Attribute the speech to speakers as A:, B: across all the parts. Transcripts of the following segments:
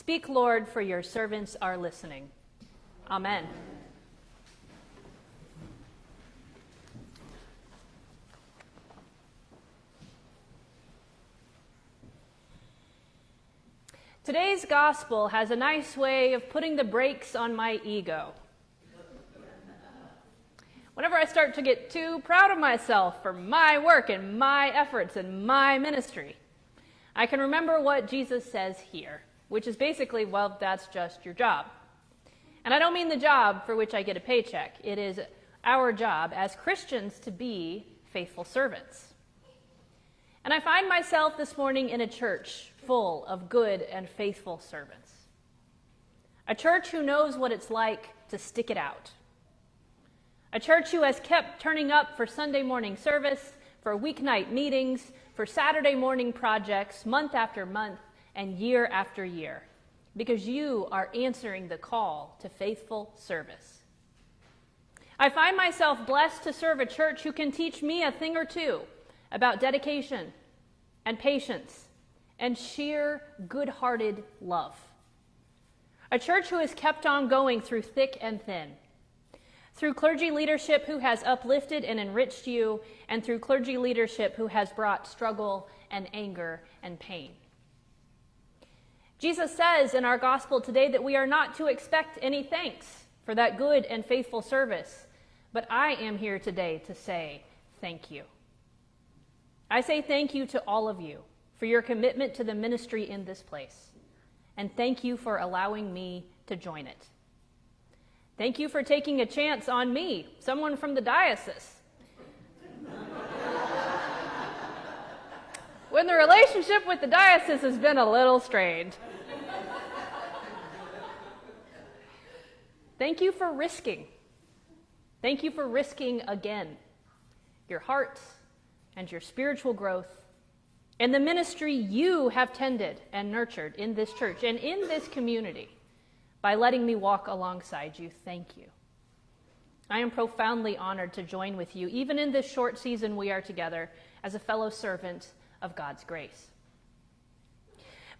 A: Speak, Lord, for your servants are listening. Amen. Today's gospel has a nice way of putting the brakes on my ego. Whenever I start to get too proud of myself for my work and my efforts and my ministry, I can remember what Jesus says here, which is basically, well, that's just your job. And I don't mean the job for which I get a paycheck. It is our job as Christians to be faithful servants. And I find myself this morning in a church full of good and faithful servants. A church who knows what it's like to stick it out. A church who has kept turning up for Sunday morning service, for weeknight meetings, for Saturday morning projects, month after month and year after year, because you are answering the call to faithful service. I find myself blessed to serve a church who can teach me a thing or two about dedication and patience and sheer good-hearted love. A church who has kept on going through thick and thin, through clergy leadership who has uplifted and enriched you, and through clergy leadership who has brought struggle and anger and pain. Jesus says in our gospel today that we are not to expect any thanks for that good and faithful service, but I am here today to say thank you. I say thank you to all of you for your commitment to the ministry in this place, and thank you for allowing me to join it. Thank you for taking a chance on me, someone from the diocese, when the relationship with the diocese has been a little strained. Thank you for risking. Thank you for risking again your heart and your spiritual growth and the ministry you have tended and nurtured in this church and in this community by letting me walk alongside you. Thank you. I am profoundly honored to join with you, even in this short season we are together, as a fellow servant of God's grace.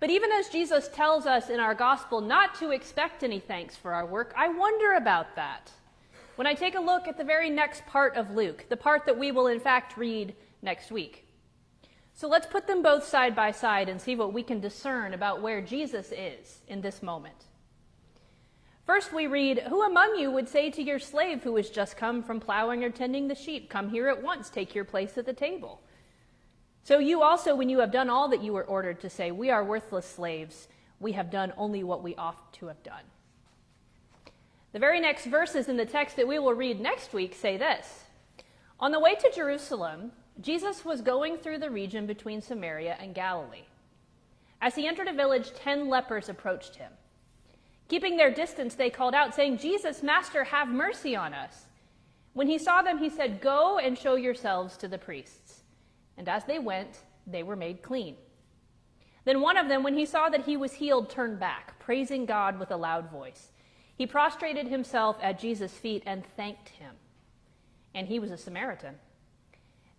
A: But even as Jesus tells us in our gospel not to expect any thanks for our work, I wonder about that when I take a look at the very next part of Luke, the part that we will in fact read next week. So let's put them both side by side and see what we can discern about where Jesus is in this moment. First we read, "Who among you would say to your slave who has just come from plowing or tending the sheep, 'Come here at once, take your place at the table'? So you also, when you have done all that you were ordered to say, 'We are worthless slaves, we have done only what we ought to have done.'" The very next verses in the text that we will read next week say this: "On the way to Jerusalem, Jesus was going through the region between Samaria and Galilee. As he entered a village, 10 lepers approached him. Keeping their distance, they called out, saying, 'Jesus, Master, have mercy on us.' When he saw them, he said, 'Go and show yourselves to the priests.' And as they went, they were made clean. Then one of them, when he saw that he was healed, turned back, praising God with a loud voice. He prostrated himself at Jesus' feet and thanked him. And he was a Samaritan.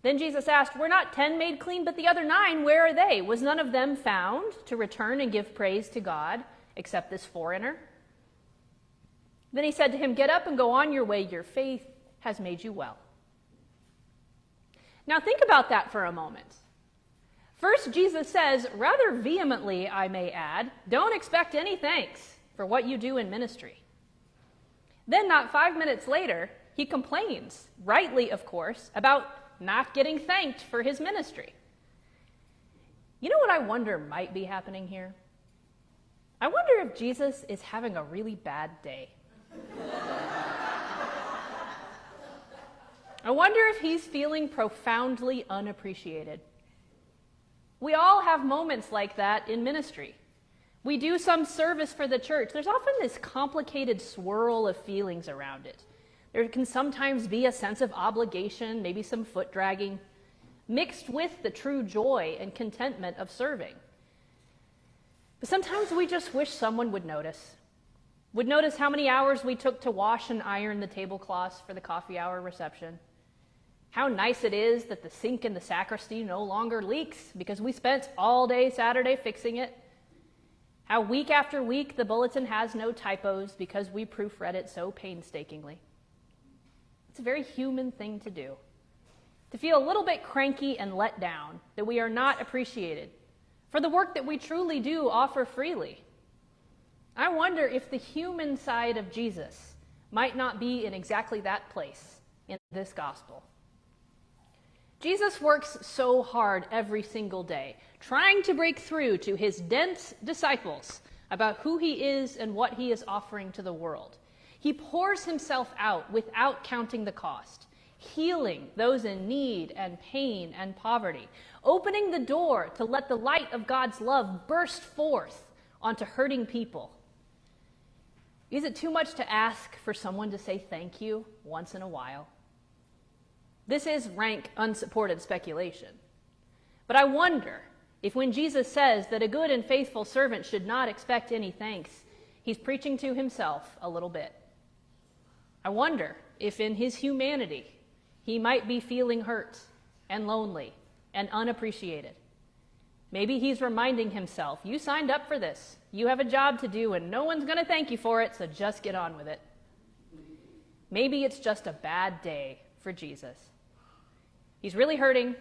A: Then Jesus asked, 'Were not 10 made clean, but the other 9, where are they? Was none of them found to return and give praise to God, except this foreigner?' Then he said to him, 'Get up and go on your way. Your faith has made you well.'" Now think about that for a moment. First, Jesus says, rather vehemently, I may add, don't expect any thanks for what you do in ministry. Then, not 5 minutes later, he complains, rightly of course, about not getting thanked for his ministry. You know what I wonder might be happening here? I wonder if Jesus is having a really bad day. I wonder if he's feeling profoundly unappreciated. We all have moments like that in ministry. We do some service for the church. There's often this complicated swirl of feelings around it. There can sometimes be a sense of obligation, maybe some foot dragging, mixed with the true joy and contentment of serving. But sometimes we just wish someone would notice how many hours we took to wash and iron the tablecloths for the coffee hour reception. How nice it is that the sink in the sacristy no longer leaks because we spent all day Saturday fixing it. How week after week the bulletin has no typos because we proofread it so painstakingly. It's a very human thing to do. To feel a little bit cranky and let down that we are not appreciated for the work that we truly do offer freely. I wonder if the human side of Jesus might not be in exactly that place in this gospel. Jesus works so hard every single day, trying to break through to his dense disciples about who he is and what he is offering to the world. He pours himself out without counting the cost, healing those in need and pain and poverty, opening the door to let the light of God's love burst forth onto hurting people. Is it too much to ask for someone to say thank you once in a while? This is rank, unsupported speculation. But I wonder if when Jesus says that a good and faithful servant should not expect any thanks, he's preaching to himself a little bit. I wonder if in his humanity, he might be feeling hurt and lonely and unappreciated. Maybe he's reminding himself, you signed up for this. You have a job to do and no one's going to thank you for it, so just get on with it. Maybe it's just a bad day for Jesus. He's really hurting,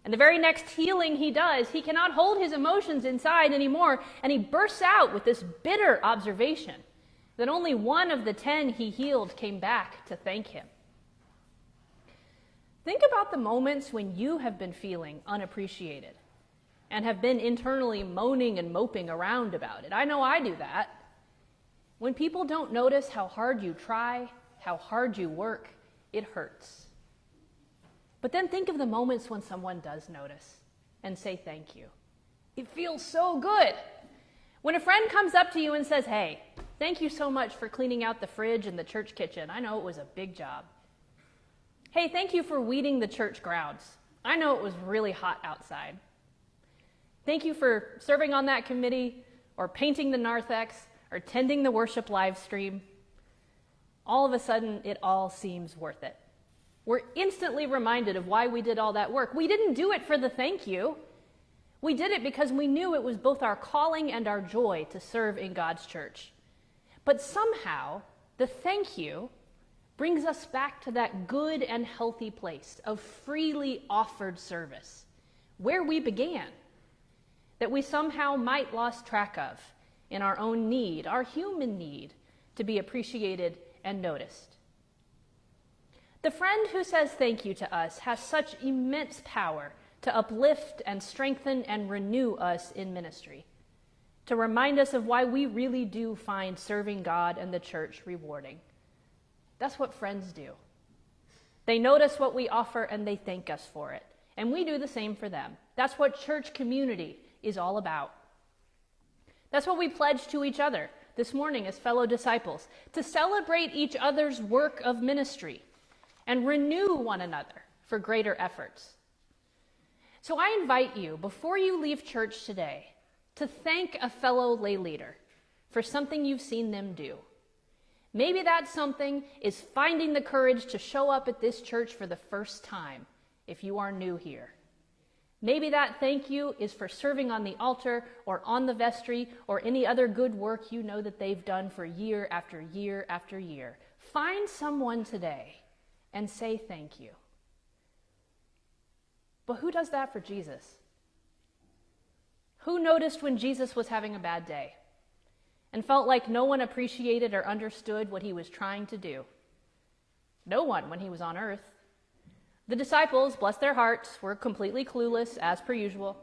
A: and the very next healing he does, he cannot hold his emotions inside anymore, and he bursts out with this bitter observation that only one of the 10 he healed came back to thank him. Think about the moments when you have been feeling unappreciated and have been internally moaning and moping around about it. I know I do that. When people don't notice how hard you try, how hard you work, it hurts. But then think of the moments when someone does notice and say thank you. It feels so good. When a friend comes up to you and says, hey, thank you so much for cleaning out the fridge and the church kitchen. I know it was a big job. Hey, thank you for weeding the church grounds. I know it was really hot outside. Thank you for serving on that committee or painting the narthex or tending the worship live stream. All of a sudden, it all seems worth it. We're instantly reminded of why we did all that work. We didn't do it for the thank you. We did it because we knew it was both our calling and our joy to serve in God's church. But somehow, the thank you brings us back to that good and healthy place of freely offered service, where we began, that we somehow might lost track of in our own need, our human need, to be appreciated and noticed. The friend who says thank you to us has such immense power to uplift and strengthen and renew us in ministry, to remind us of why we really do find serving God and the church rewarding. That's what friends do. They notice what we offer and they thank us for it, and we do the same for them. That's what church community is all about. That's what we pledge to each other this morning as fellow disciples, to celebrate each other's work of ministry and renew one another for greater efforts. So I invite you, before you leave church today, to thank a fellow lay leader for something you've seen them do. Maybe that something is finding the courage to show up at this church for the first time if you are new here. Maybe that thank you is for serving on the altar or on the vestry or any other good work you know that they've done for year after year after year. Find someone today and say thank you. But who does that for Jesus? Who noticed when Jesus was having a bad day and felt like no one appreciated or understood what he was trying to do? No one when he was on earth. The disciples, bless their hearts, were completely clueless, as per usual.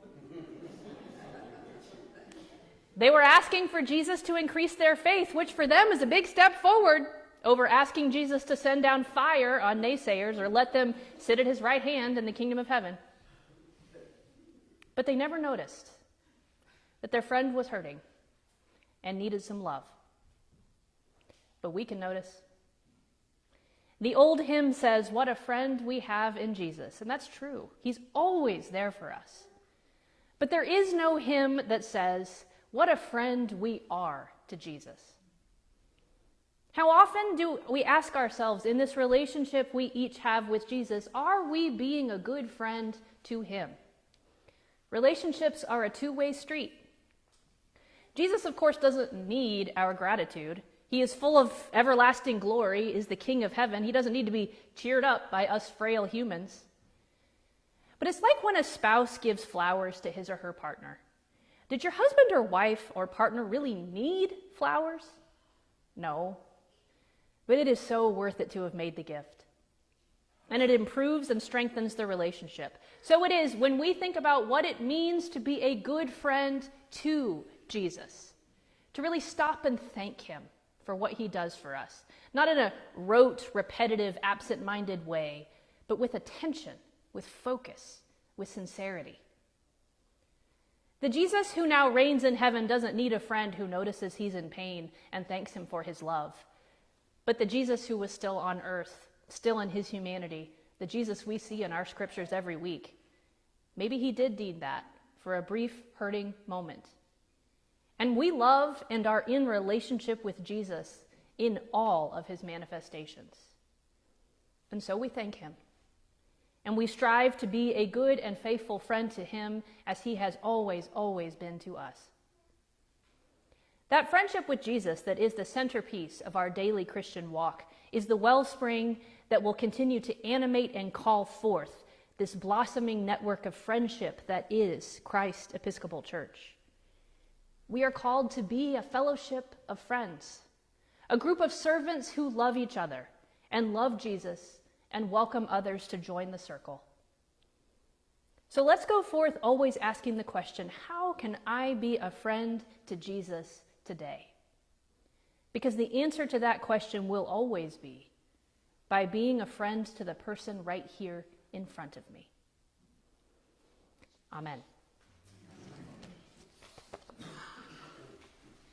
A: They were asking for Jesus to increase their faith, which for them is a big step forward over asking Jesus to send down fire on naysayers or let them sit at his right hand in the kingdom of heaven. But they never noticed that their friend was hurting and needed some love. But we can notice. The old hymn says, what a friend we have in Jesus. And that's true. He's always there for us. But there is no hymn that says, what a friend we are to Jesus. How often do we ask ourselves in this relationship we each have with Jesus, are we being a good friend to him? Relationships are a two-way street. Jesus, of course, doesn't need our gratitude. He is full of everlasting glory, is the King of heaven. He doesn't need to be cheered up by us frail humans. But it's like when a spouse gives flowers to his or her partner. Did your husband or wife or partner really need flowers? No. But it is so worth it to have made the gift. And it improves and strengthens the relationship. So it is when we think about what it means to be a good friend to Jesus, to really stop and thank him for what he does for us. Not in a rote, repetitive, absent-minded way, but with attention, with focus, with sincerity. The Jesus who now reigns in heaven doesn't need a friend who notices he's in pain and thanks him for his love. But the Jesus who was still on earth, still in his humanity, the Jesus we see in our scriptures every week, maybe he did need that for a brief, hurting moment. And we love and are in relationship with Jesus in all of his manifestations. And so we thank him. And we strive to be a good and faithful friend to him as he has always, always been to us. That friendship with Jesus that is the centerpiece of our daily Christian walk is the wellspring that will continue to animate and call forth this blossoming network of friendship that is Christ Episcopal Church. We are called to be a fellowship of friends, a group of servants who love each other and love Jesus and welcome others to join the circle. So let's go forth always asking the question, how can I be a friend to Jesus today? Because the answer to that question will always be by being a friend to the person right here in front of me. Amen.